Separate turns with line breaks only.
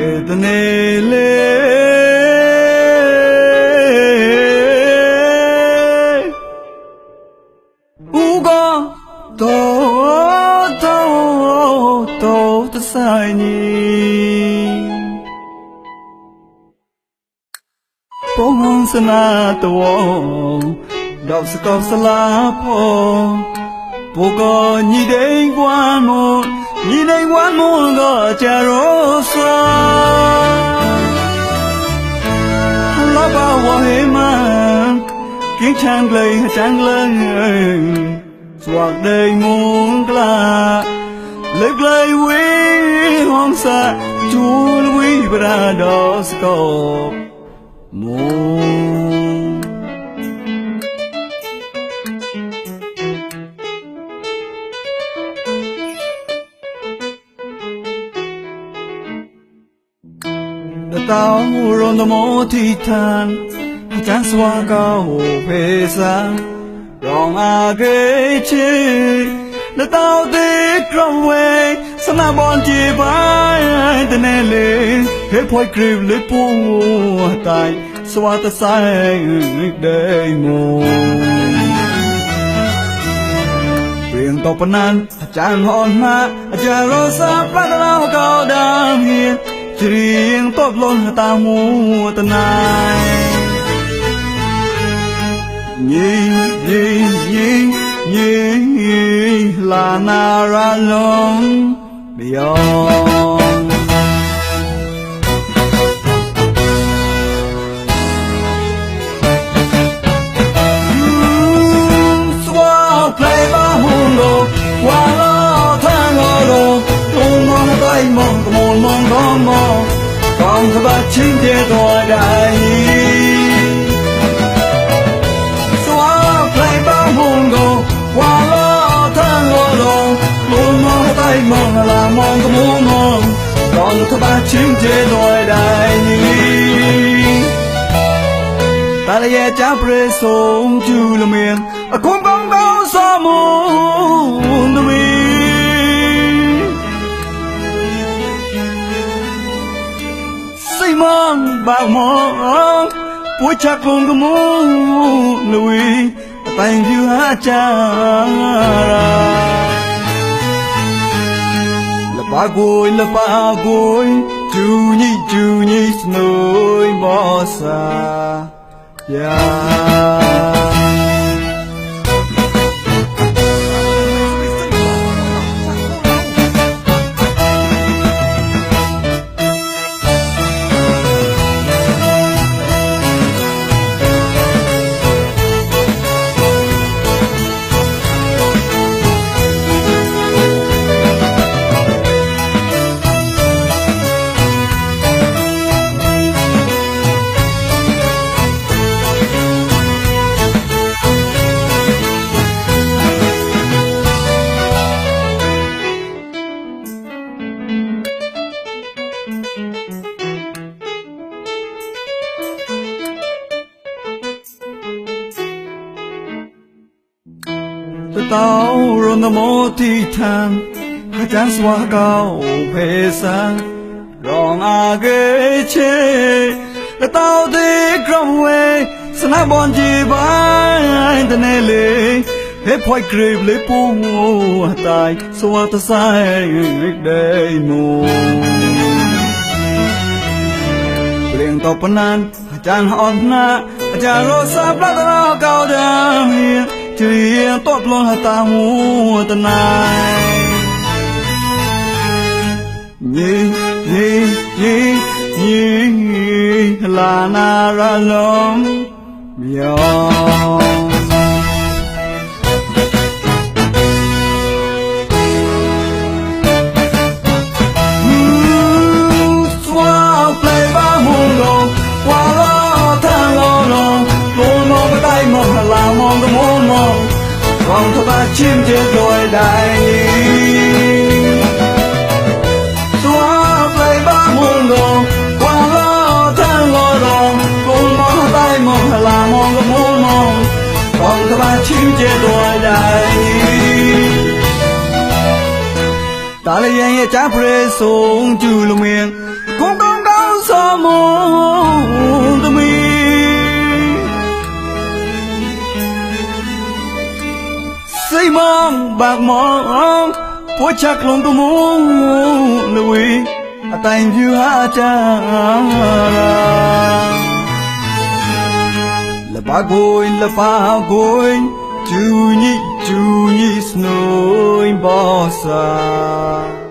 the nele Uga to the signing Pong sana to Đọc sự cầu xa lá po Bố có nhị đến quan môn gõ cha rô xa Lá bao hoa hê mà Kiến trang lên Soạt đầy môn gla Lực lời quý hoang xa Chú quý bà đỏ sự cầu môn Tao rôn đô mô thi than Chán xoa cao phê xa Rong ghê chê Là tao tích rong quê Sẵn nà bọn chì bái Tên nè lê Hế phôi krip lê bố Tại xoa ta sai Đầy mô Riêng tộc bà nan Chán hòn hạ Chà rô xa Phát rao cao đam hiền Riêng tốt luôn ta mua ta này Nhi là na ra lòng beyond Swap play ba hôn đồ Qua lo thang ngô đồ Tung mong tay mong con mong Con thơ bát chính thế thôi đại Xóa play bao hôn đồ Qua lo thang ngô đồ Tung mong tay mong là mong có muốn mong Con thơ bát chính thế thôi đại Ta là ye chá pre sống chú là miền Cũng bóng báo xa môn đôi mong bao mong Bối chắc luôn có muốn lùi Tay dư hát cha Là ba gối Chú nhi Nôi bỏ xa Yeah Tao rôn đô mô thi than Chán xoa cao phê xa Rong ghê chê Tao tích rong quê Sẵn nà bọn chì bái Tên nè lê Hế phôi krip lê bố Tại xoa ta sai Đầy mô Riêng tộc bà nan Chán hòn nà Chán rô xa Plát rao cao đam hiền Riêng tốt luôn ta mua ta này Nhi là na ra lòng beyond Swap play ba hôn đồ Qua lo thang lo lo Luôn mong cái tay mong là mong cái muốn mong Con thơ bát chim chết đôi đại Xóa play ba hôn đồ Qua lo thang lo đồ Luôn mong tay mong là mong cái muốn mong Con thơ bát chim chết đôi đại Ta là yên chá pre sống chú lông miệng Cũng mong to me say mong bạc mong phố chắc lòng tôi muốn lui tay view ha cha là ba gối chú nhị snow bossa